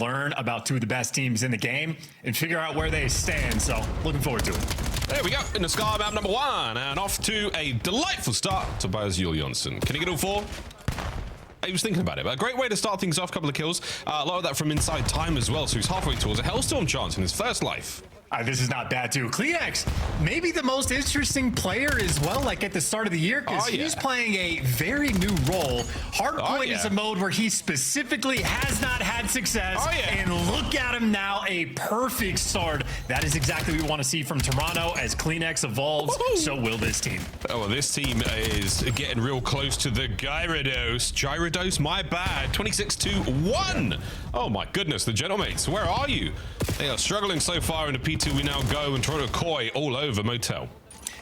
learn about two of the best teams in the game and figure out where they stand. So looking forward to it. There we go, in the Scar map number 1, and off to a delightful start to Tobias Julianson. Can he get all 4? He was thinking about it, but a great way to start things off. Couple of kills, a lot of that from inside time as well, so he's halfway towards a Hellstorm chance in his first life. This is not bad too. CleanX, maybe the most interesting player as well, like at the start of the year, because he's playing a very new role. Hardpoint is a mode where he specifically has not had success, and look at him now, a perfect start. That is exactly what we want to see from Toronto. As CleanX evolves, so will this team. Oh, well, this team is getting real close to the Gyarados, my bad. 26-1. Oh my goodness, the Gentlemates, where are you? They are struggling so far into P2. We now go and Toronto Koi all over Motel.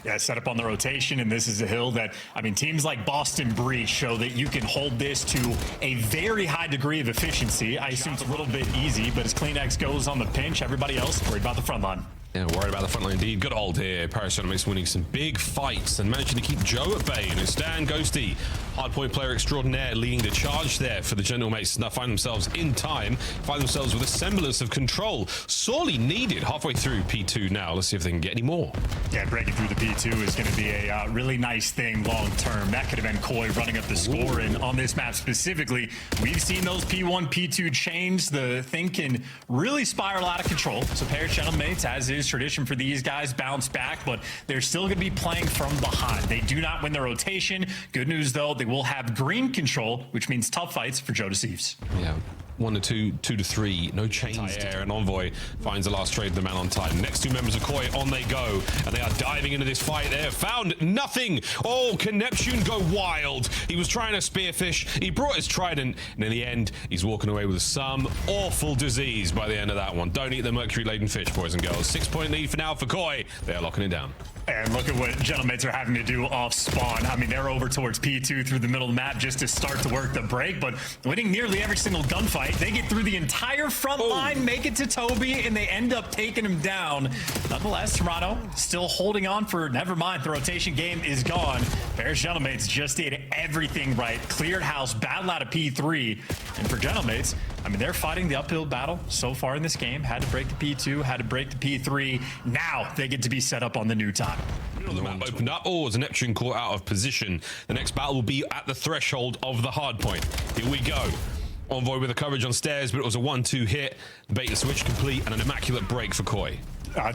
Yeah, set up on the rotation, and this is a hill that, I mean, teams like Boston Breeze show that you can hold this to a very high degree of efficiency. I assume it's a little bit easy, but as CleanX goes on the pinch, everybody else worried about the front line. Yeah, worried about the front line indeed. Good hold here. Paris Gentlemates winning some big fights and managing to keep Joe at bay. And it's Dan Ghosty, hardpoint player extraordinaire, leading the charge there for the Gentlemates. Now find themselves in time, find themselves with a semblance of control. Sorely needed halfway through P2 now. Let's see if they can get any more. Yeah, breaking through the P2 is going to be a really nice thing long term. That could have been Koi running up the score. And on this map specifically, we've seen those P1, P2 chains. The thing can really spiral out of control. So Paris Gentlemates, as is tradition for these guys, bounce back, but they're still going to be playing from behind. They do not win the rotation. Good news, though, they will have green control, which means tough fights for Joe to Thieves. Yeah. 1 to 2, 2 to 3, no chains there, and Envoy finds the last trade, the man on time. Next two members of Koi, on they go, and they are diving into this fight. They have found nothing. Oh, can Neptune go wild? He was trying to spearfish, he brought his trident, and in the end, he's walking away with some awful disease by the end of that one. Don't eat the mercury-laden fish, boys and girls. 6-point lead for now for Koi. They are locking it down. And look at what Gentlemates are having to do off spawn. I mean, they're over towards P2 through the middle of the map just to start to work the break, but winning nearly every single gunfight. They get through the entire front line, make it to Toby, and they end up taking him down. Nonetheless, Toronto still holding on for, never mind, the rotation game is gone. Paris Gentlemates just did everything right. Cleared house, battle out of P3. And for Gentlemates, I mean, they're fighting the uphill battle so far in this game. Had to break the P2, had to break the P3. Now they get to be set up on the new time. The map opened up. Oh, as Neptune caught out of position. The next battle will be at the threshold of the hard point. Here we go. Envoy with the coverage on stairs, but it was a 1-2 hit. The bait switch complete and an immaculate break for Koi.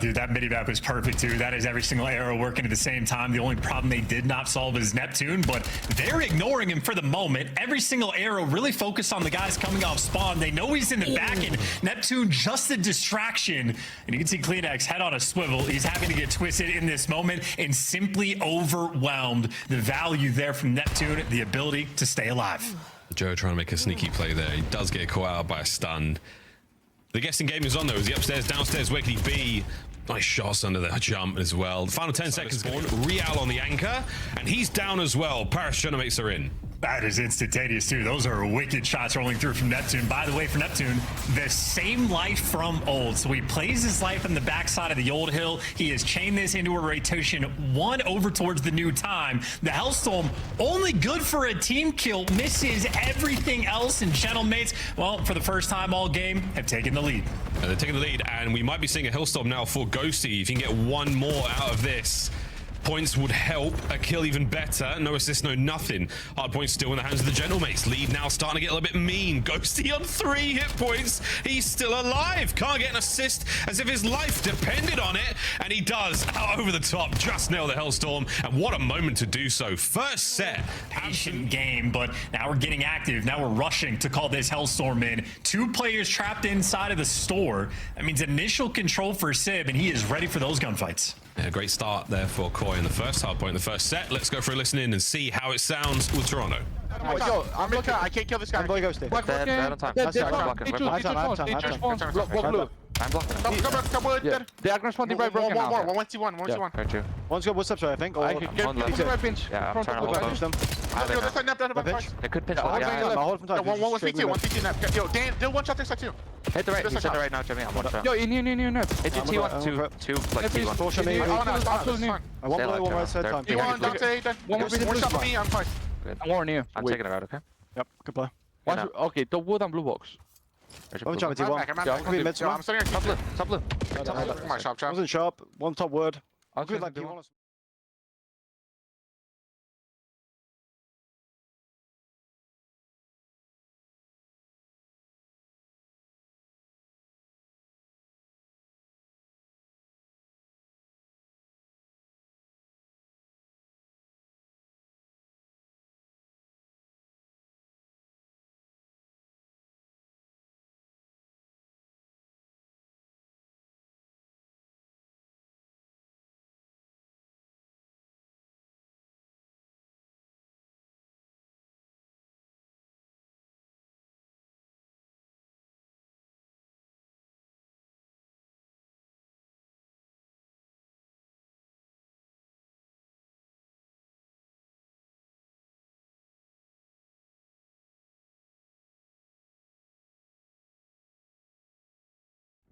Dude, that mini-map was perfect, too. That is every single arrow working at the same time. The only problem they did not solve is Neptune, but they're ignoring him for the moment. Every single arrow really focused on the guys coming off spawn. They know he's in the back, and Neptune just a distraction. And you can see CleanX head on a swivel. He's having to get twisted in this moment and simply overwhelmed. The value there from Neptune, the ability to stay alive. Joe trying to make a sneaky play there. He does get caught out by a stun. The guessing game is on though. Is he upstairs, downstairs? Where can he be? Nice shots under the jump as well. The final 10 seconds spawn. Real on the anchor, and he's down as well. Paris Gentlemates are in. That is instantaneous too. Those are wicked shots rolling through from Neptune. By the way, for Neptune, the same life from old. So he plays his life on the backside of the old hill. He has chained this into a rotation 1 over towards the new time. The Hellstorm, only good for a team kill, misses everything else. And Gentlemates, well, for the first time all game, have taken the lead. They're taking the lead, and we might be seeing a Hellstorm now for Ghosty. If you can get one more out of this, points would help. A kill even better. No assist, no nothing. Hard points still in the hands of the Gentlemates. Lead now starting to get a little bit mean. Ghosty on 3 hit points. He's still alive. Can't get an assist as if his life depended on it. And he does. Out over the top. Just nail the Hellstorm. And what a moment to do so. First set. Patient game, but now we're getting active. Now we're rushing to call this Hellstorm in. 2 players trapped inside of the store. That means initial control for Sib, and he is ready for those gunfights. Yeah, great start there for Koi in the first hard point, in the first set. Let's go for a listen in and see how it sounds with Toronto. Yo, I'm looking. I can't kill this guy. I'm going ghosted. Dead on time. I'm blocking. They are going to spawn the right broken now. One, 1v1. One's got what's up, so I think. I could get the right pinch. Yeah, I'm trying to hold them. They could pitch one. Yeah, one was V2, one V2 nap. Yo, Dan, do one shot this side too. Hit the right, he's hit the right now, Jimmy. I'm one shot. Yo, in here. Hit your T1, two, like T1. I want one right side time. T1, Dante, one shot for me, I'm fine. I'm warning you. I'm taking it out, okay? Yep, good play. Okay, the wood and blue box. I'm jumping T1. Could be mid I'm starting at top blue. Top blue. Yeah, Come on, sharp, I sharp. wasn't sharp. One top word. I'll Could be just like do P1.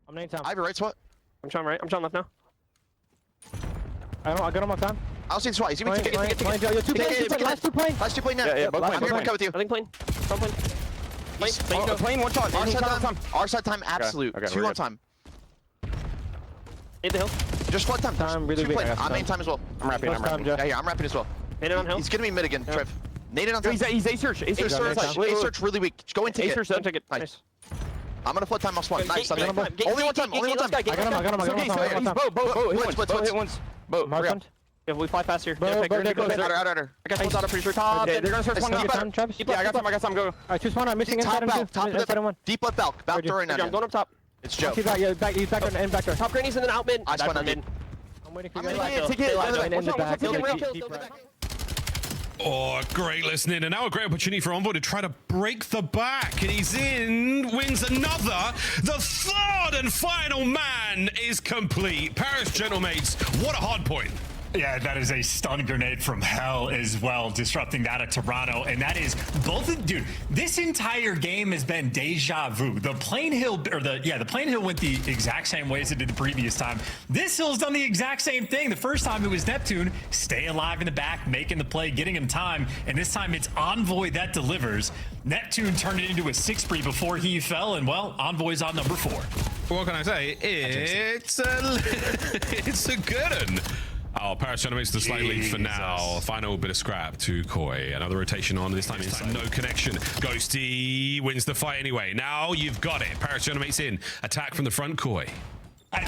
I'm name time. I have a right spot. I'm trying right. I'm trying left now. I got on my time. I'll see the spot. He's gonna Plane, take plane, yo, two planes, last two planes. Last 2 plane now. Yeah, both I'm planes, here both to cut with you. I think plane. Some plane. Plane, one shot. Our side time, absolute. Okay, 2 we're on good. time. Hit the hill. Just flood time. Time, really 2 big. plane. I got I'm main time. time as well. I'm wrapping. First time, Jeff. Yeah, I'm wrapping as well. Hit it on hill. He's gonna be mid again, Trev. Nade it on time. He's A-search. A-search, A-search really weak. Go and take it. A-search, don't take it. Nice. I'm gonna flood time off spawn. Nice. Get him. Only one time. Only one time. I got him. Boat. Hit once. Boat. Marked. Yeah, we fly fast here. Outer. I got full out, I'm pretty sure. Top. They're gonna start spawning. Top. Time, Travis. Yeah, I got time. Go. Alright, two spawn. I'm missing Top inside him balk. too. Top Inside him one. deep left balk. Balk door right now. I'm going up top. It's Joe. He's back. Yeah, back. He's back on and back door. Top grannies and then out mid. I spawned on mid. I'm waiting for I'm you in guys. mid. Take it. In the back. Oh, great listening. And now a great opportunity for Envoy to try to break the back. And he's in, wins another. The third and final man is complete. Paris Gentlemates, what a hard point. Yeah, that is a stun grenade from hell as well, disrupting that at Toronto. And that is both, dude, this entire game has been deja vu. The plane hill, or the plane hill went the exact same way as it did the previous time. This hill's done the exact same thing. The first time it was Neptune, stay alive in the back, making the play, getting him time. And this time it's Envoy that delivers. Neptune turned it into a 6-3 before he fell, and well, Envoy's on number 4. What can I say? It's a good one. Oh, Paris Gentlemates the slight lead for now. Final bit of scrap to Koi. Another rotation on. This time inside. No connection. Ghosty wins the fight anyway. Now you've got it. Paris Gentlemates in. Attack from the front, Koi.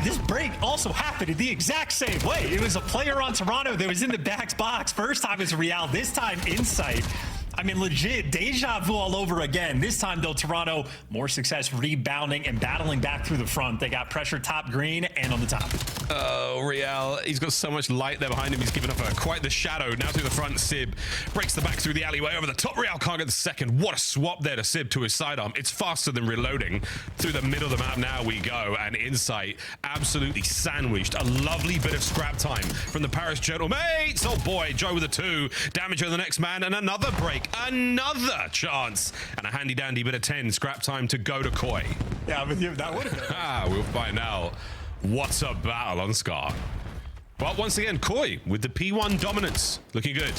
This break also happened in the exact same way. It was a player on Toronto that was in the back box. First time it's Real, this time Insight. I mean, legit deja vu all over again. This time, though, Toronto, more success rebounding and battling back through the front. They got pressure top green and on the top. Oh, Real, he's got so much light there behind him. He's given up quite the shadow. Now through the front, Sib breaks the back through the alleyway over the top. Real can't get the second. What a swap there to Sib to his sidearm. It's faster than reloading. Through the middle of the map now we go. And Insight absolutely sandwiched. A lovely bit of scrap time from the Paris Gentlemates. Oh boy, Joe with a 2. Damage on the next man and another break. Another chance. And a handy dandy bit of 10. Scrap time to go to Koi. Yeah, with you, that would have been. We'll find out. What a battle on Scar. But once again, Koi with the P1 dominance. Looking good.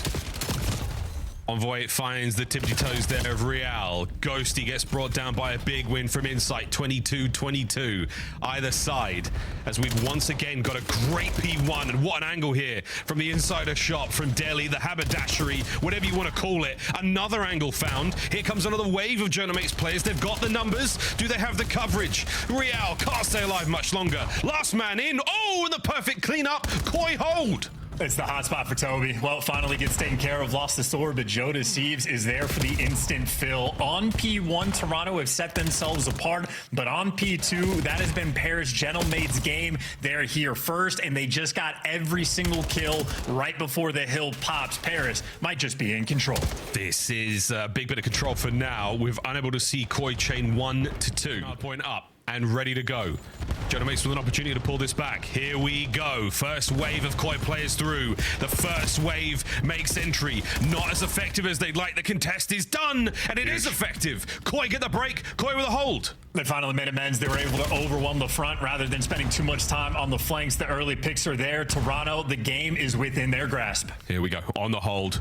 Envoy finds the tippity toes there of Real. Ghosty gets brought down by a big win from Insight, 22-22 either side, as we've once again got a great P1. And what an angle here from the insider shop from Delhi, the haberdashery, whatever you want to call it. Another angle found. Here comes another wave of Gentlemates players. They've got the numbers. Do they have the coverage? Real can't stay alive much longer. Last man in. Oh, and the perfect cleanup. Koi hold. It's the hot spot for Toby. Well, it finally gets taken care of. Lost the sword, but Joe to Thieves is there for the instant fill. On P1, Toronto have set themselves apart, but on P2, that has been Paris Gentlemates' game. They're here first, and they just got every single kill right before the hill pops. Paris might just be in control. This is a big bit of control for now. We're unable to see Koi chain 1 to 2. Point up and ready to go. Gentlemates with an opportunity to pull this back. Here we go. First wave of Koi players through. The first wave makes entry. Not as effective as they'd like. The contest is done, and it is effective. Koi get the break. Koi with a hold. They finally made amends. They were able to overwhelm the front rather than spending too much time on the flanks. The early picks are there. Toronto, the game is within their grasp. Here we go. On the hold.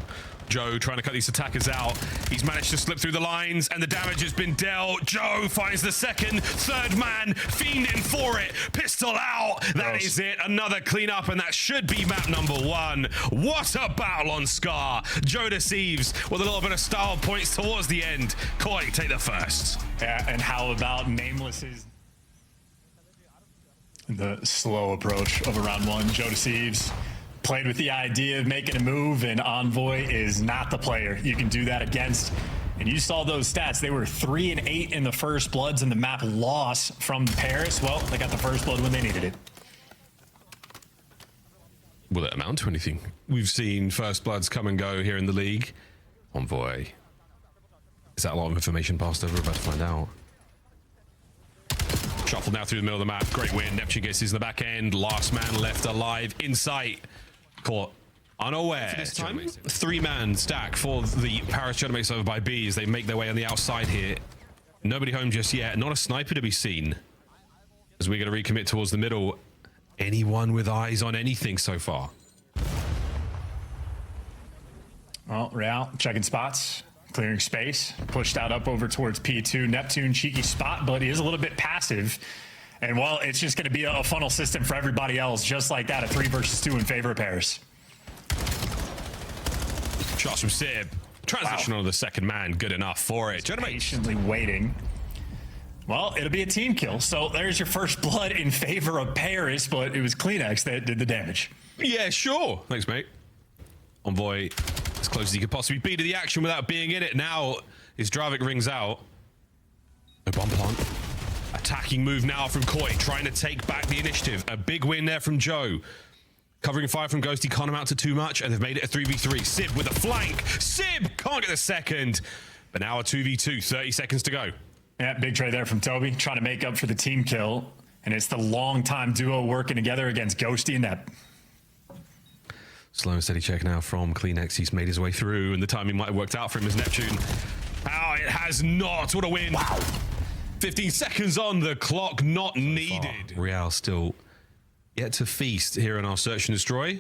Joe trying to cut these attackers out. He's managed to slip through the lines, and the damage has been dealt. Joe finds the second, third man, fiending for it. Pistol out. That is it. Another cleanup, and that should be map number 1. What a battle on Scar. Joe Thieves with a little bit of style points towards the end. Koi, take the first. Yeah, and how about Nameless's the slow approach of a round 1? Joe Thieves played with the idea of making a move, and Envoy is not the player you can do that against. And you saw those stats. They were 3 and 8 in the first bloods, and the map loss from Paris. Well, they got the first blood when they needed it. Will it amount to anything? We've seen first bloods come and go here in the league. Envoy. Is that a lot of information passed over? We're about to find out. Shuffle now through the middle of the map. Great win. Neptune gets in the back end. Last man left alive. In sight. Caught unaware. This time, 3-man stack for the Paris Gentlemates over by B as they make their way on the outside here. Nobody home just yet. Not a sniper to be seen. As we're going to recommit towards the middle. Anyone with eyes on anything so far? Well, Real checking spots, clearing space, pushed out up over towards P2. Neptune, cheeky spot, but he is a little bit passive. And well, it's just going to be a funnel system for everybody else, just like that, a 3 versus 2 in favor of Paris. Shots from Sib. Transition on the second man, good enough for it. Patiently waiting. Well, it'll be a team kill. So there's your first blood in favor of Paris, but it was CleanX that did the damage. Yeah, sure. Thanks, mate. Envoy as close as he could possibly be to the action without being in it. Now his Dravik rings out. No bomb plant. Attacking move now from Koi, trying to take back the initiative. A big win there from Joe. Covering fire from Ghosty can't amount to too much, and they've made it a 3v3. Sib with a flank. Sib can't get the second. But now a 2v2, 30 seconds to go. Yeah, big trade there from Toby, trying to make up for the team kill. And it's the long-time duo working together against Ghosty and Nep. Slow and steady check now from CleanX. He's made his way through, and the timing might have worked out for him as Neptune. Oh, it has not. What a win. Wow. 15 seconds on the clock, not needed. Real still yet to feast here in our search and destroy.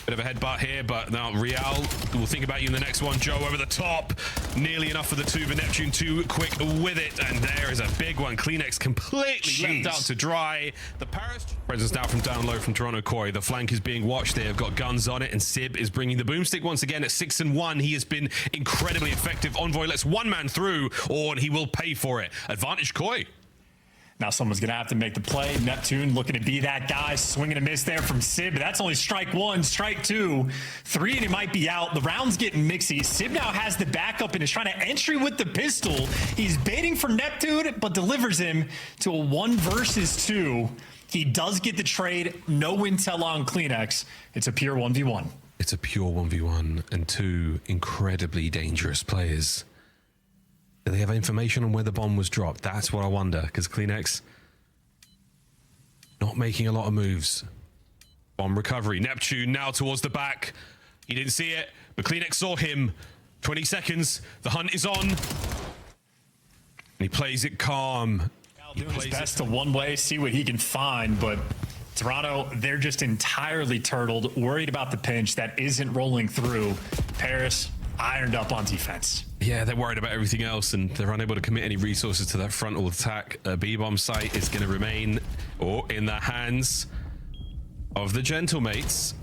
Bit of a headbutt here, but now Real will think about you in the next one. Joe over the top. Nearly enough for the 2, but Neptune too quick with it. And there is a big one. CleanX completely left out to dry. The Paris presence now from down low from Toronto Koi. The flank is being watched. They have got guns on it, and Sib is bringing the boomstick once again at 6 and 1. He has been incredibly effective. Envoy lets one man through, or he will pay for it. Advantage Koi. Now someone's going to have to make the play. Neptune looking to be that guy. Swinging a miss there from Sib. That's only strike 1, strike 2. 3, and he might be out. The round's getting mixy. Sib now has the backup and is trying to entry with the pistol. He's baiting for Neptune, but delivers him to a 1 versus 2. He does get the trade. No intel on CleanX. It's a pure 1v1. It's a pure 1v1 and 2 incredibly dangerous players. Do they have information on where the bomb was dropped? That's what I wonder, because CleanX not making a lot of moves. Bomb recovery. Neptune now towards the back. He didn't see it, but CleanX saw him. 20 seconds. The hunt is on. And he plays it calm. Doing his best to one-way, see what he can find, but Toronto, they're just entirely turtled, worried about the pinch that isn't rolling through. Paris ironed up on defense. Yeah, they're worried about everything else, and they're unable to commit any resources to that frontal attack. B-bomb site is going to remain in the hands of the Gentlemates.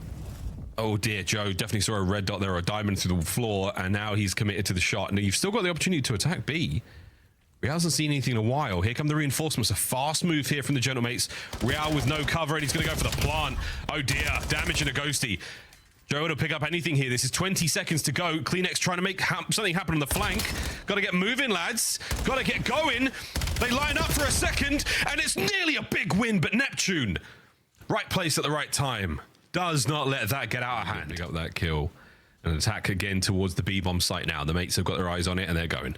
Oh dear, Joe definitely saw a red dot there, or a diamond through the floor, and now he's committed to the shot. And you've still got the opportunity to attack B. Real hasn't seen anything in a while. Here come the reinforcements. A fast move here from the Gentlemates. Real with no cover, and he's going to go for the plant. Oh dear, damage and a ghosty. Joe to pick up anything here. This is 20 seconds to go. CleanX trying to make something happen on the flank. Got to get moving, lads. Got to get going. They line up for a second, and it's nearly a big win, but Neptune, right place at the right time, does not let that get out of hand. Pick up that kill. An attack again towards the B-bomb site now. The mates have got their eyes on it, and they're going.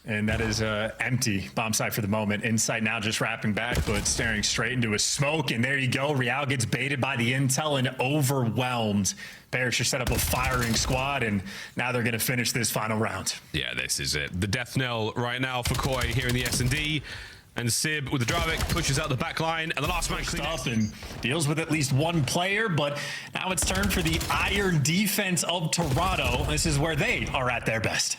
And that is empty bomb site for the moment. Insight now just wrapping back, but staring straight into a smoke. And there you go. Real gets baited by the intel and overwhelmed. Paris just set up a firing squad, and now they're going to finish this final round. Yeah, this is it. The death knell right now for Koi here in the S&D. And Sib with the Dravik pushes out the back line, and the last man cleans up and deals with at least one player, but now it's turn for the iron defense of Toronto. This is where they are at their best.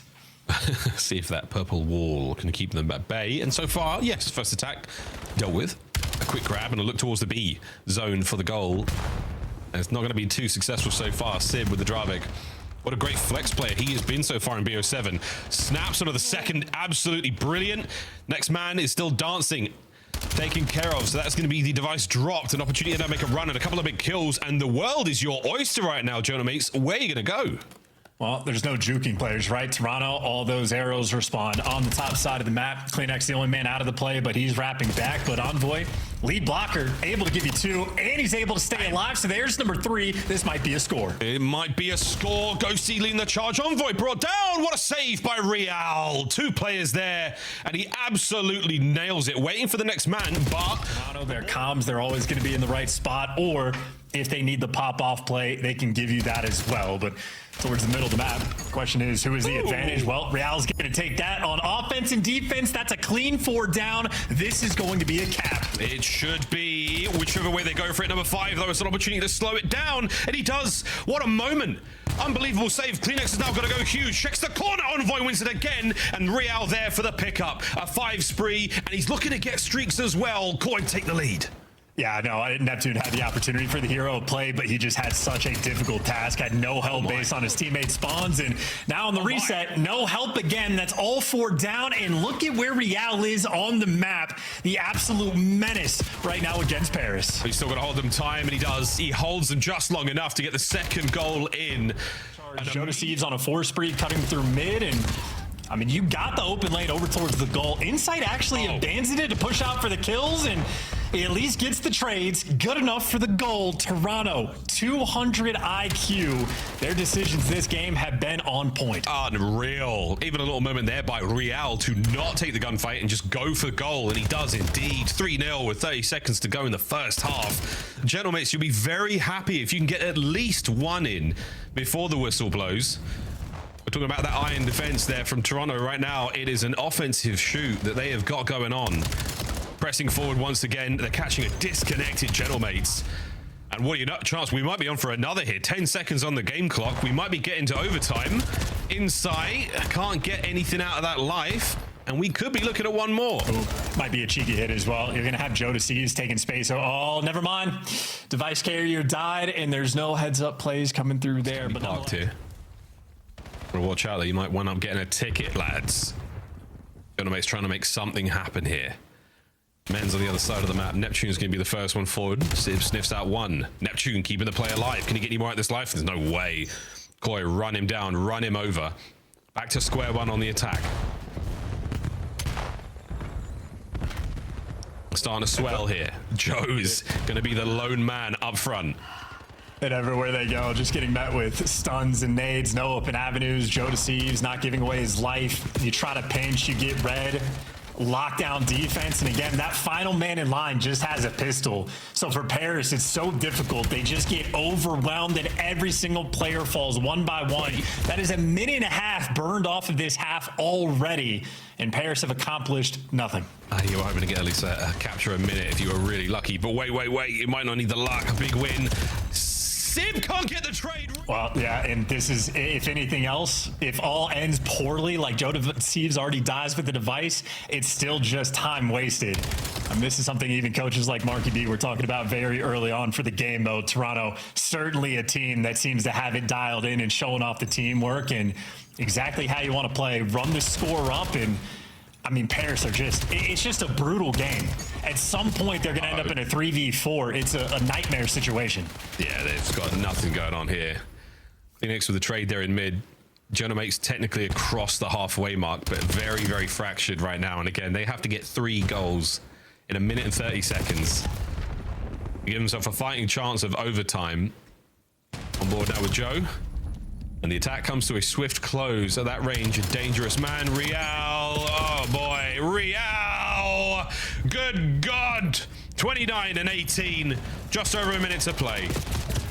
See if that purple wall can keep them at bay. And so far, yes, first attack dealt with. A quick grab and a look towards the B zone for the goal. And it's not going to be too successful so far. Sib with the Dravik. What a great flex player he has been so far in BO7. Snaps onto the second, absolutely brilliant. Next man is still dancing, taken care of. So that's going to be the device dropped. An opportunity to make a run and a couple of big kills. And the world is your oyster right now, Gentlemates. Where are you going to go? Well, there's no juking players, right? Toronto, all those arrows respond on the top side of the map. CleanX the only man out of the play, but he's wrapping back. But Envoy, lead blocker, able to give you 2, and he's able to stay alive. So there's number 3. This might be a score. It might be a score. Ghosty leading the charge. Envoy brought down. What a save by Real. 2 players there, and he absolutely nails it. Waiting for the next man, but Toronto, their comms, they're always going to be in the right spot, or if they need the pop-off play, they can give you that as well. But towards the middle of the map, the question is, who is the advantage? Well, Real's going to take that on offense and defense. That's a clean 4 down. This is going to be a cap. It should be whichever way they go for it. Number 5, though, it's an opportunity to slow it down, and he does. What a moment. Unbelievable save. CleanX is now going to go huge. Checks the corner. Envoy wins it again, and Real there for the pickup. A 5 spree, and he's looking to get streaks as well. Koi take the lead. Yeah, no, Neptune had the opportunity for the hero play, but he just had such a difficult task, had no help based on his teammate spawns, and now on the reset, no help again. That's all 4 down, and look at where Real is on the map. The absolute menace right now against Paris. He's still got to hold them time, and he does. He holds them just long enough to get the second goal in. Joda Seeds on a 4 spree, cutting through mid, and I mean, you got the open lane over towards the goal. Insight actually abandoned it to push out for the kills, and he at least gets the trades. Good enough for the goal. Toronto, 200 IQ. Their decisions this game have been on point. Unreal. Even a little moment there by Real to not take the gunfight and just go for the goal, and he does indeed. 3-0 with 30 seconds to go in the first half. Gentlemates, you'll be very happy if you can get at least 1 in before the whistle blows. We're talking about that iron defense there from Toronto right now. It is an offensive shoot that they have got going on. Pressing forward once again. They're catching a disconnected Gentlemates. And what do you know? Chance, we might be on for another hit. 10 seconds on the game clock. We might be getting to overtime. Insight can't get anything out of that life. And we could be looking at 1 more. Ooh, might be a cheeky hit as well. You're going to have Joda Seeds taking space. Oh, never mind. Device carrier died, and there's no heads-up plays coming through there. But parked here. Well, watch out, though. You might wind up getting a ticket, lads. Gentlemates trying to make something happen here. Men's on the other side of the map. Neptune's going to be the first one forward. Sib sniffs out 1. Neptune keeping the play alive. Can he get any more at this life? There's no way. Koi, run him down. Run him over. Back to square 1 on the attack. Starting to swell here. Joe's going to be the lone man up front. And everywhere they go, just getting met with stuns and nades, no open avenues. Joe deceives, not giving away his life. You try to pinch, you get red. Lockdown defense, and again, that final man in line just has a pistol. So for Paris, it's so difficult. They just get overwhelmed, and every single player falls 1 by 1. That is a minute and a half burned off of this half already, and Paris have accomplished nothing. You were hoping to get at least a capture a minute if you were really lucky, but wait. You might not need the luck. A big win. Sib can't get the trade. Well, yeah, and this is, if anything else, if all ends poorly, like Joe Deceives already dies with the device, it's still just time wasted. And this is something even coaches like Marky B were talking about very early on for the game, though. Toronto, certainly a team that seems to have it dialed in and showing off the teamwork and exactly how you want to play. Run the score up, and I mean, Paris are it's just a brutal game. At some point, they're going to end up in a 3v4. It's a nightmare situation. Yeah, they've got nothing going on here. Phoenix with the trade there in mid. Gentlemates technically across the halfway mark, but very, very fractured right now. And again, they have to get 3 goals in a minute and 30 seconds. They give themselves a fighting chance of overtime. On board now with Joe. And the attack comes to a swift close at that range. A dangerous man, Real. Oh boy, Real. Good God. 29 and 18. Just over a minute to play.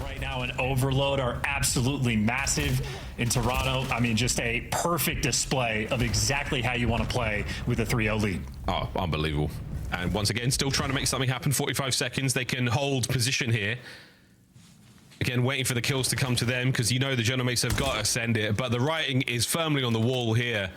Right now, Now and Overload are absolutely massive in Toronto. I mean, just a perfect display of exactly how you want to play with a 3-0 lead. Oh, unbelievable. And once again, still trying to make something happen. 45 seconds. They can hold position here. Again, waiting for the kills to come to them because you know the Gentlemates have got to send it. But the writing is firmly on the wall here.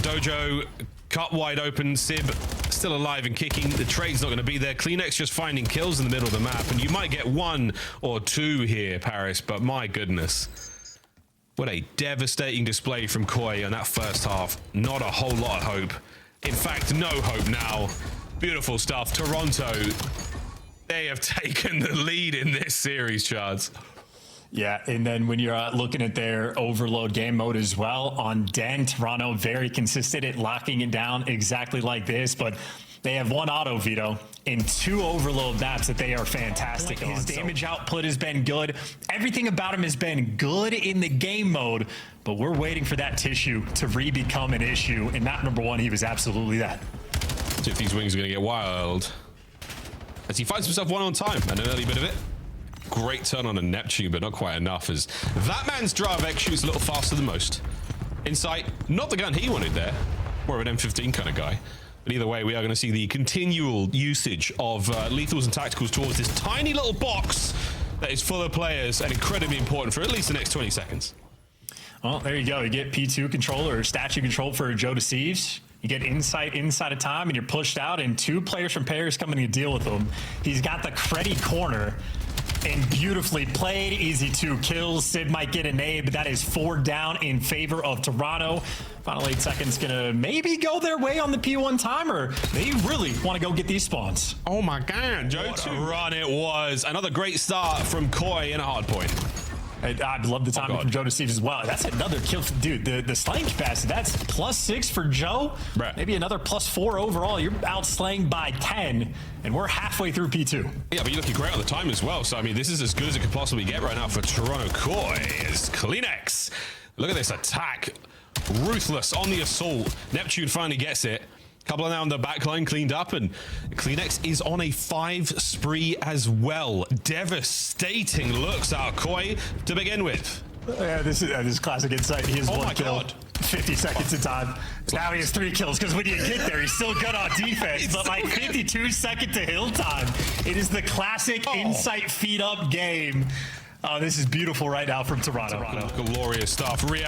Dojo cut wide open. Sib still alive and kicking. The trade's not going to be there. CleanX just finding kills in the middle of the map. And you might get 1 or 2 here, Paris. But my goodness. What a devastating display from Koi on that first half. Not a whole lot of hope. In fact, no hope now. Beautiful stuff. Toronto, they have taken the lead in this series, Charles. Yeah, and then when you're looking at their Overload game mode as well, on Den, Toronto very consistent at locking it down exactly like this, but they have 1 auto veto in 2 Overload maps that they are fantastic on. His damage output has been good. Everything about him has been good in the game mode, but we're waiting for that tissue to re-become an issue. In map number 1, he was absolutely that. So if these wings are going to get wild, as he finds himself 1 on time and an early bit of it. Great turn on a Neptune, but not quite enough, as that man's Dravek shoots a little faster than most. Insight, not the gun he wanted there. More of an M15 kind of guy. But either way, we are going to see the continual usage of lethals and tacticals towards this tiny little box that is full of players and incredibly important for at least the next 20 seconds. Well, there you go. You get P2 control or statue control for Joe Deceives. You get insight inside of time, and you're pushed out, and 2 players from Paris coming to deal with him. He's got the Creddy corner. And beautifully played, easy 2 kills. Sid might get a nade, but that is 4 down in favor of Toronto. Final 8 seconds gonna maybe go their way on the P1 timer. They really want to go get these spawns. Oh my God, Joe, what a run it was. Another great start from Koi in a hard point. I love the timing from Joe Deceives as well. That's another kill. Dude, the slaying capacity, that's +6 for Joe. Right. Maybe another +4 overall. You're out slaying by 10, and we're halfway through P2. Yeah, but you're looking great on the time as well. So, I mean, this is as good as it could possibly get right now for Toronto. Koi is CleanX. Look at this attack. Ruthless on the assault. Neptune finally gets it. Couple now on the backline cleaned up, and CleanX is on a 5 spree as well. Devastating looks out Koi to begin with. Yeah, this is classic insight. He has 1 kill. 50 seconds of time. Now he has 3 kills, because when you get there, he's still good on defense. But like 52 second to hill time. It is the classic insight feed up game. Oh, this is beautiful right now from Toronto. Glorious stuff. Real.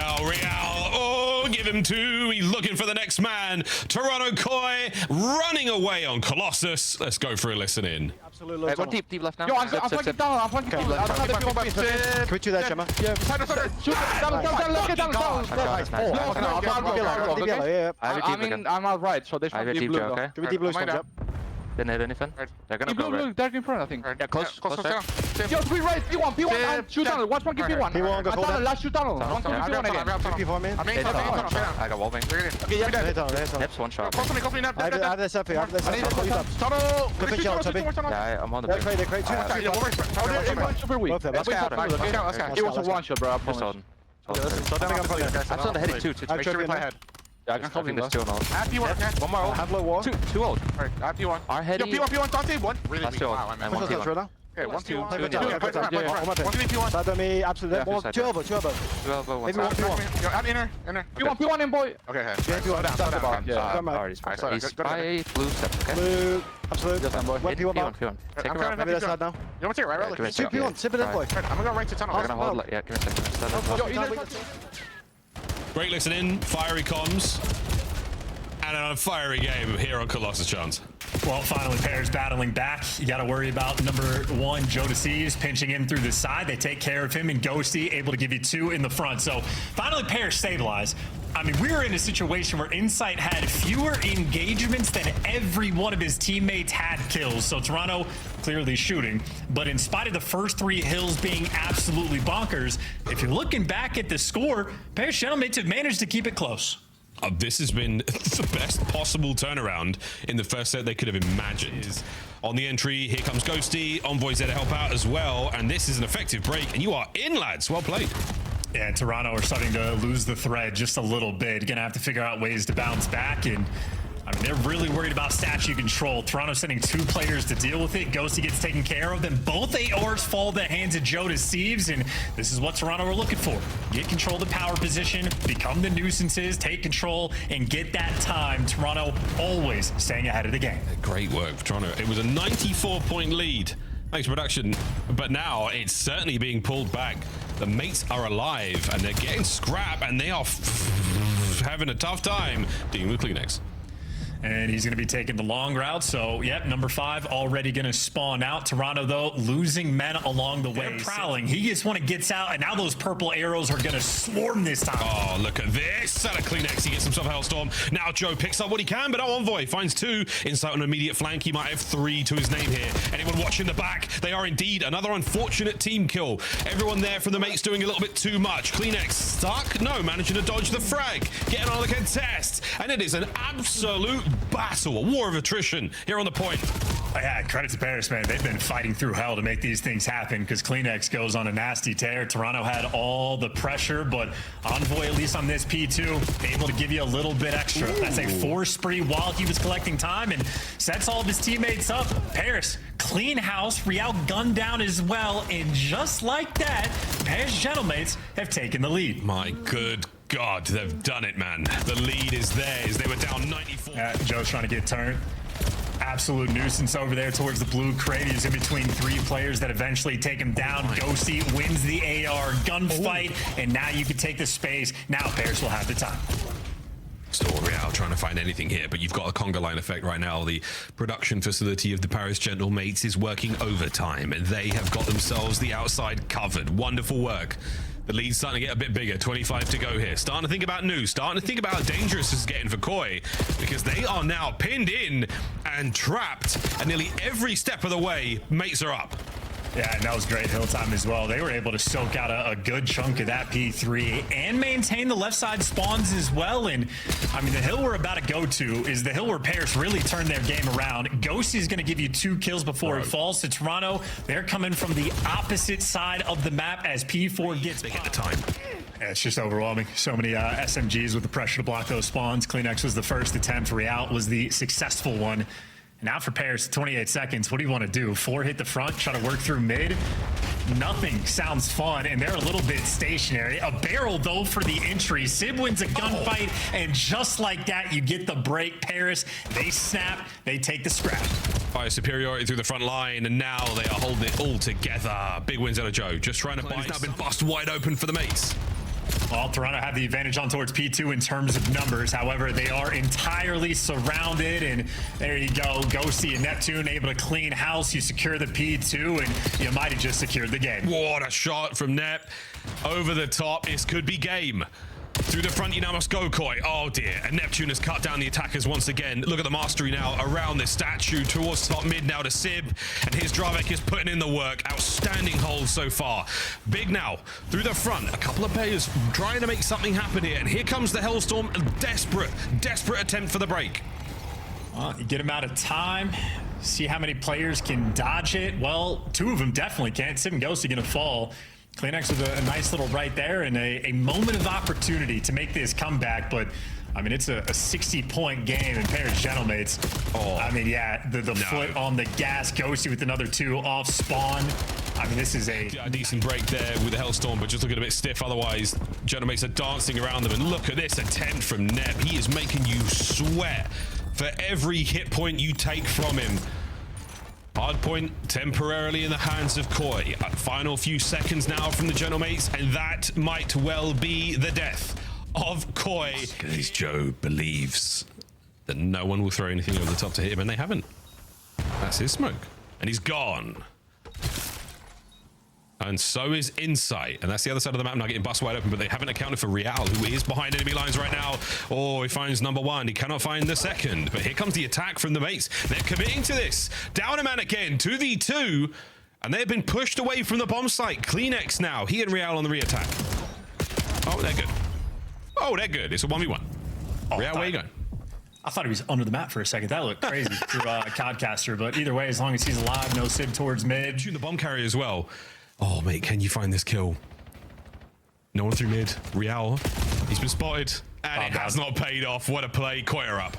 Oh, give him 2. He's looking for the next man. Toronto Koi running away on Colossus. Let's go for a listen in. Absolutely. One deep left now. Yo, I'm flanking down. I'm flanking down. I don't have the P1. Can we do that, Gemma? Yeah. Shoot down. I'm out right, so they should be blue. Can we deep blue spawn, yep? Didn't hit anything. They're gonna go blue, they're in front, I think. Yeah, close. Yo, be right, P1, and shoot down. Watch one, give P1. P1, go full down. Last shoot down. One, P1 again. P4 man. I got wall bang. Okay, yeah, Nips 1 shot. I have this up here. I have this up. I'll use up. Yeah, I'm on the They're big. great. 2. Super weak. Both of them. Let's go. It was a one shot, bro. Just on. That's on the heading 2. Make sure we play ahead. I think there's 2 on all. P1, One more ult. Have low wall. 2 ult. Alright, P1. Our head. Yo, P1, Dante, 1. Really That's weak. 2 ult. Wow, I And mean, 1 Push us P1. through now. okay, 1, 2, 1. Two, P1. Side by me, absolutely. Yeah, More, side 2 down. over. Maybe Maybe 1 P1. Yo, I'm inner. P1 in, boy. Okay, Yeah, P1 slow down. Yeah, come on. Alright, sorry, he's go by blue step, okay? Blue, absolute. Went P1 P1. back. Take him out. Maybe that side now. You want to take it right? Give me a 2 second. P1, sip it in, boy. I'm gonna go right to tunnel. I'm gonna hold it. Yeah, give me a second. Yo, inner. Great listen in. Fiery comms. And a fiery game here on Colossus Chance. Well, finally, Paris battling back. You got to worry about number 1, Joe Deceives, pinching in through the side. They take care of him, and Ghosty able to give you 2 in the front. So finally, Paris stabilized. I mean, we were in a situation where Insight had fewer engagements than every one of his teammates had kills. So Toronto clearly shooting. But in spite of the first 3 hills being absolutely bonkers, if you're looking back at the score, Paris Gentlemates have managed to keep it close. This has been the best possible turnaround in the first set they could have imagined. On the entry, here comes Ghosty. Envoy's there to help out as well. And this is an effective break. And you are in, lads. Well played. Yeah, Toronto are starting to lose the thread just a little bit. Gonna have to figure out ways to bounce back. And I mean, they're really worried about statue control. Toronto sending 2 players to deal with it. Ghosty gets taken care of. Then both ARs fall in the hands of Joe to Thieves, and this is what Toronto are looking for. Get control of the power position, become the nuisances, take control, and get that time. Toronto always staying ahead of the game. Great work for Toronto. It was a 94-point lead. Thanks, production. But now it's certainly being pulled back. The mates are alive, and they're getting scrap, and they are having a tough time dealing with Kleenex. And he's going to be taking the long route. So, yep, number 5 already going to spawn out. Toronto, though, losing men along the way. They're prowling. He just gets out, and now those purple arrows are going to swarm this time. Oh, look at this. Out of Kleenex, he gets himself a Hellstorm. Now Joe picks up what he can, but Envoy finds 2. Inside on an immediate flank. He might have 3 to his name here. Anyone watching the back? They are indeed another unfortunate team kill. Everyone there from the mates doing a little bit too much. Kleenex stuck? No, managing to dodge the frag. Getting on the contest. And it is an absolute battle, a war of attrition here on the point. Yeah, credit to Paris, man. They've been fighting through hell to make these things happen because Kleenex goes on a nasty tear. Toronto had all the pressure, but Envoy, at least on this P2, able to give you a little bit extra. That's a 4 spree while he was collecting time and sets all of his teammates up. Paris, clean house, Real gunned down as well, and just like that, Paris Gentlemates have taken the lead. My good God, they've done it, man. The lead is theirs. They were down 94. Joe's trying to get turned. Absolute nuisance over there towards the blue crate. He's in between 3 players that eventually take him down. Ghosty wins the AR gunfight, and now you can take the space. Now Paris will have the time. Still Real trying to find anything here, but you've got a conga line effect right now. The production facility of the Paris Gentlemates is working overtime, and they have got themselves the outside covered. Wonderful work. The lead's starting to get a bit bigger. 25 to go here. Starting to think about news. Starting to think about how dangerous this is getting for Koi, because they are now pinned in and trapped, and nearly every step of the way, mates are up. Yeah, and that was great hill time as well. They were able to soak out a good chunk of that P3 and maintain the left side spawns as well. And I mean, the hill we're about to go to is the hill where Paris really turned their game around. Ghosty is going to give you 2 kills before it falls to Toronto. They're coming from the opposite side of the map as P4 gets They get the time. Yeah, it's just overwhelming. So many SMGs with the pressure to block those spawns. Kleenex was the first attempt. Real was the successful one. Now for Paris, 28 seconds. What do you want to do? 4 hit the front, try to work through mid? Nothing sounds fun, and they're a little bit stationary. A barrel, though, for the entry. Sib wins a gunfight, and just like that, you get the break. Paris, they snap, they take the scrap. Fire superiority through the front line, and now they are holding it all together. Big wins out of Joe. Just trying to buy. He's now been bust wide open for the mates. Well, Toronto have the advantage on towards P2 in terms of numbers. However, they are entirely surrounded, and there you go. Ghosty and Neptune able to clean house. You secure the P2, and you might have just secured the game. What a shot from Nep. Over the top. This could be game. Through the front, you now must go, Koi. Oh, dear. And Neptune has cut down the attackers once again. Look at the mastery now around this statue towards top mid now to Sib. And here's Dravek is putting in the work. Outstanding hold so far. Big now through the front. A couple of players trying to make something happen here. And here comes the Hellstorm. A desperate attempt for the break. Well, you get him out of time. See how many players can dodge it. Well, 2 of them definitely can't. Sib and Ghosty going to fall. Kleenex with a nice little right there and a moment of opportunity to make this comeback, but I mean, it's a 60-point game in Paris Gentlemates. Oh. I mean, yeah, the foot on the gas. Ghosty with another 2 off spawn. I mean, this is a decent break there with the Hellstorm, but just looking a bit stiff. Otherwise, Gentlemates are dancing around them. And look at this attempt from Nep. He is making you sweat for every hit point you take from him. Hard point temporarily in the hands of Koi. Final few seconds now from the Gentlemates, and that might well be the death of Koi. Because Joe believes that no one will throw anything over the top to hit him, and they haven't. That's his smoke. And he's gone. And so is Insight. And that's the other side of the map now getting bust wide open, but they haven't accounted for Real, who is behind enemy lines right now. Oh, he finds number 1. He cannot find the second. But here comes the attack from the mates. They're committing to this. Down a man again, 2v2. And they've been pushed away from the bomb site. Kleenex now. He and Real on the re-attack. Oh, they're good. Oh, they're good. It's a 1v1. Real, where you going? I thought he was under the map for a second. That looked crazy through Codcaster. But either way, as long as he's alive, no Sib towards mid. Shooting the bomb carrier as well. Oh, mate, can you find this kill? No one through mid. Real, he's been spotted, and it has not paid off. What a play. Koi are up.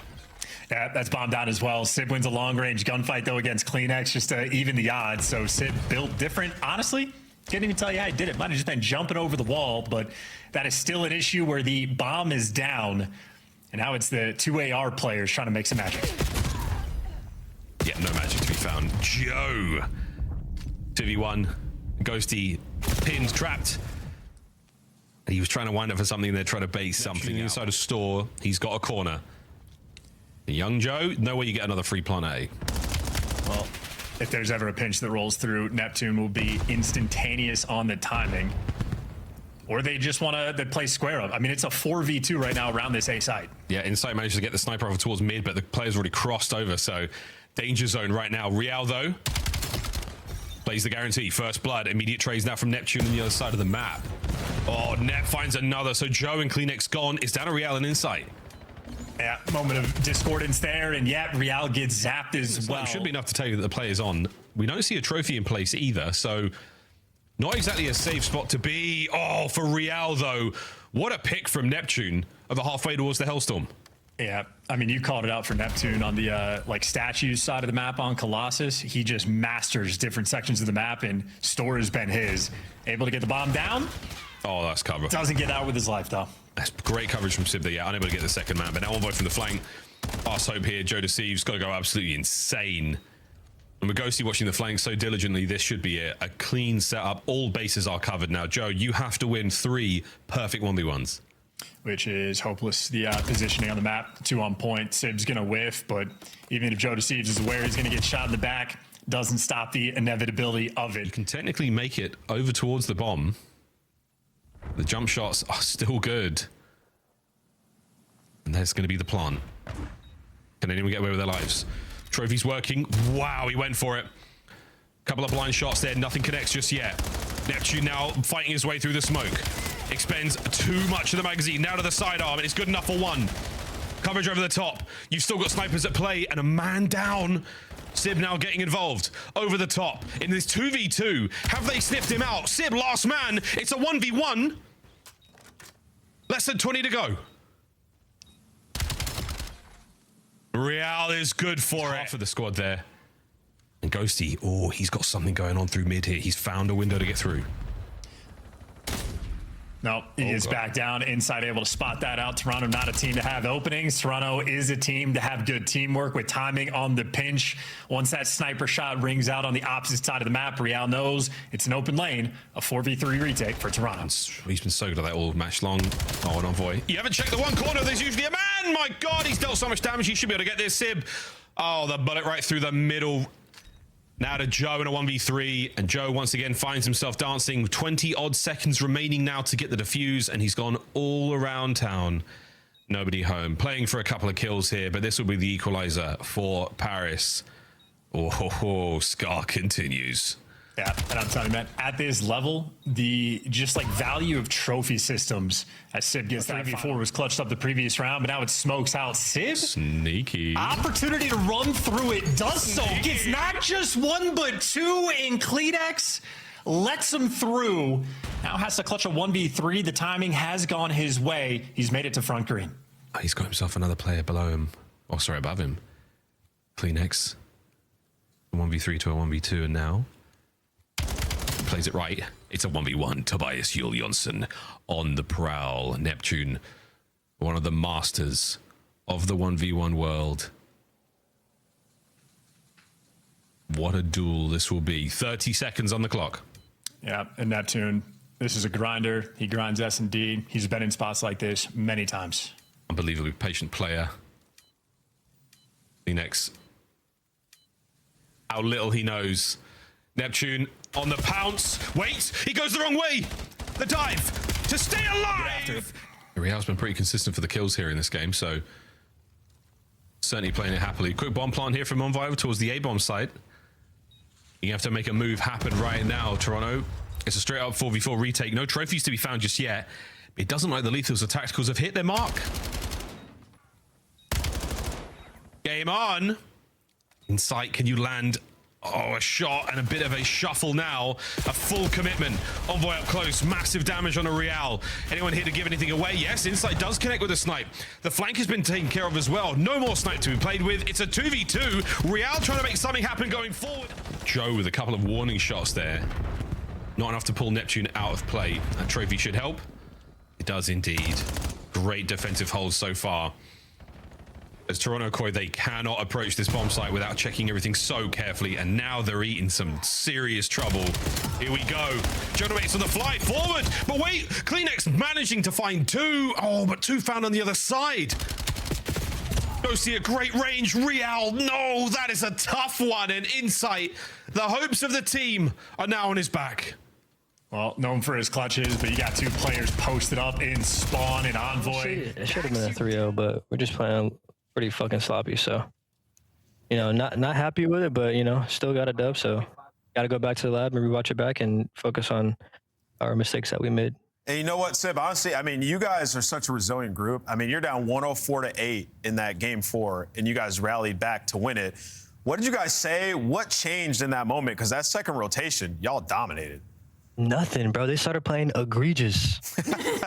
That's bombed out as well. Sib wins a long-range gunfight, though, against CleanX, just to even the odds. So Sib built different. Honestly, can't even tell you how he did it. Might have just been jumping over the wall, but that is still an issue where the bomb is down. And now it's the two AR players trying to make some magic. Yeah, no magic to be found. Joe. 2v1. Ghosty pinned, trapped. And he was trying to wind up for something. They're trying to base something inside a store. He's got a corner. Young Joe, no way you get another free plan A. Well, if there's ever a pinch that rolls through, Neptune will be instantaneous on the timing. Or they just want to play square up. I mean, it's a 4v2 right now around this A site. Yeah, Insight managed to get the sniper rifle towards mid, but the player's already crossed over, so danger zone right now. Real, though, plays the guarantee. First blood. Immediate trades now from Neptune on the other side of the map. Oh, Nep finds another. So Joe and CleanX gone. It's down to Real and Insight. Yeah, moment of discordance there, and yet Real gets zapped as well. It should be enough to tell you that the player's on. We don't see a trophy in place either, so not exactly a safe spot to be. Oh, for Real, though. What a pick from Neptune over halfway towards the Hellstorm. Yeah, I mean, you called it out for Neptune on the like statues side of the map on Colossus. He just masters different sections of the map, and Store has been his. Able to get the bomb down. Oh, that's cover. Doesn't get out with his life, though. That's great coverage from Sib there. Yeah, unable to get the second man, but now envoy from the flank. Pass hope here. Joe Deceives. Got to go absolutely insane. And we're Ghosty watching the flank so diligently. This should be a clean setup. All bases are covered now. Joe, you have to win 3 perfect 1v1s. Which is hopeless. The positioning on the map, 2 on point. Sib's going to whiff, but even if Joe Deceives is aware he's going to get shot in the back, doesn't stop the inevitability of it. You can technically make it over towards the bomb. The jump shots are still good. And that's going to be the plan. Can anyone get away with their lives? Trophy's working. Wow, he went for it. Couple of blind shots there. Nothing connects just yet. Neptune now fighting his way through the smoke. Expends too much of the magazine. Now to the sidearm, and it's good enough for 1. Coverage over the top. You've still got snipers at play, and a man down. Sib now getting involved. Over the top. In this 2v2, have they sniffed him out? Sib, last man. It's a 1v1. Less than 20 to go. Real is good for it. For the squad there. And Ghosty, oh, he's got something going on through mid here. He's found a window to get through. No, he is back down. Inside able to spot that out. Toronto not a team to have openings. Toronto is a team to have good teamwork with timing on the pinch. Once that sniper shot rings out on the opposite side of the map, Real knows it's an open lane. A 4v3 retake for Toronto. He's been so good at that all match long. Oh, an envoy. You haven't checked the one corner. There's usually a man. My God, he's dealt so much damage. He should be able to get this, Sib. Oh, the bullet right through the middle. Now to Joe in a 1v3, and Joe once again finds himself dancing. 20-odd seconds remaining now to get the defuse, and he's gone all around town. Nobody home. Playing for a couple of kills here, but this will be the equalizer for Paris. Oh, Scar continues. Yeah, and I'm telling you, man, at this level, the just like value of trophy systems, as Sib gets that 3v4 was clutched up the previous round, but now it smokes out. Sib, sneaky opportunity to run through it, does so, gets not just 1 but 2 in CleanX, lets him through. Now has to clutch a 1v3. The timing has gone his way. He's made it to front green. He's got himself another player below him. Oh, sorry, above him. CleanX, 1v3 to a 1v2, and now plays it right. It's a 1v1. Tobias Yul Jonsson on the prowl. Neptune, one of the masters of the 1v1 world. What a duel this will be. 30 seconds on the clock. Yeah, and Neptune, this is a grinder. He grinds S&D. He's been in spots like this many times. Unbelievably patient player. CleanX. How little he knows. Neptune on the pounce. Wait, he goes the wrong way. The dive to stay alive. Real's been pretty consistent for the kills here in this game, so certainly playing it happily. Quick bomb plant here from Envoy towards the A-bomb site. You have to make a move happen right now, Toronto. It's a straight up 4v4 retake. No trophies to be found just yet. It doesn't like the lethals or tacticals have hit their mark. Game on. In sight, can you land Oh, a shot and a bit of a shuffle now. A full commitment. Envoy up close. Massive damage on a Real. Anyone here to give anything away? Yes, Insight does connect with a snipe. The flank has been taken care of as well. No more snipe to be played with. It's a 2v2. Real trying to make something happen going forward. Joe with a couple of warning shots there. Not enough to pull Neptune out of play. That trophy should help. It does indeed. Great defensive holds so far. As Toronto Koi, they cannot approach this bomb site without checking everything so carefully, and now they're eating some serious trouble. Here we go. Gentlemates on the fly forward, but wait, Kleenex managing to find two. Oh, but two found on the other side. Ghosty at great range. Real, no, that is a tough one. And Insight, the hopes of the team are now on his back. Well, known for his clutches, but you got two players posted up in Spawn and Envoy. It should have been a 3-0, but we're just playing pretty fucking sloppy. So, you know, not happy with it, but, you know, still got a dub. So, got to go back to the lab and rewatch it back and focus on our mistakes that we made. And you know what, Sib? Honestly, I mean, you guys are such a resilient group. I mean, you're down 104-8 in that game 4, and you guys rallied back to win it. What did you guys say? What changed in that moment? Because that second rotation, y'all dominated. Nothing, bro. They started playing egregious.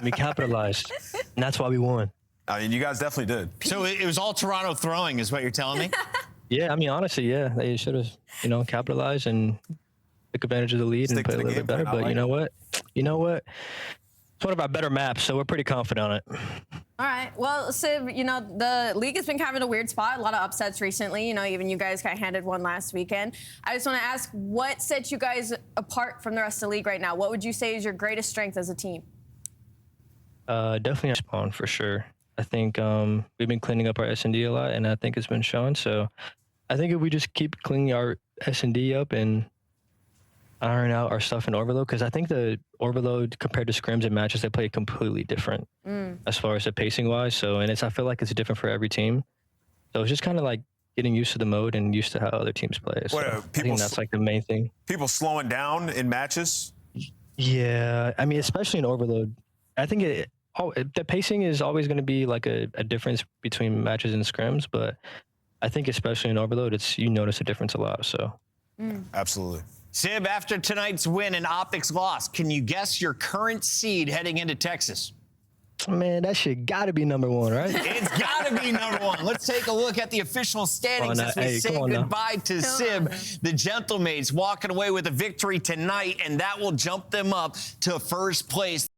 We capitalized, and that's why we won. I mean, you guys definitely did. So it was all Toronto throwing, is what you're telling me? Yeah, I mean, honestly, yeah, they should have, you know, capitalized and took advantage of the lead and play a little bit better. But you know what? It's one of our better maps, so we're pretty confident on it. All right. Well, Sib, you know, the league has been kind of in a weird spot. A lot of upsets recently. You know, even you guys got handed one last weekend. I just want to ask, what sets you guys apart from the rest of the league right now? What would you say is your greatest strength as a team? Definitely Spawn, for sure. I think we've been cleaning up our S&D a lot, and I think it's been shown. So I think if we just keep cleaning our S&D up and iron out our stuff in Overload, because I think the Overload compared to scrims and matches, they play completely different as far as the pacing wise. So, and I feel like it's different for every team. So it's just kind of like getting used to the mode and used to how other teams play. So I think that's like the main thing. People slowing down in matches? Yeah, I mean, especially in Overload. I think the pacing is always going to be like a difference between matches and scrims, but I think especially in Overload, you notice a difference a lot. So Absolutely. Sib, after tonight's win and Optic's loss, can you guess your current seed heading into Texas? Man, that shit got to be #1, right? It's got to be #1. Let's take a look at the official standings as we say goodbye to Sib. The Gentlemates walking away with a victory tonight, and that will jump them up to first place.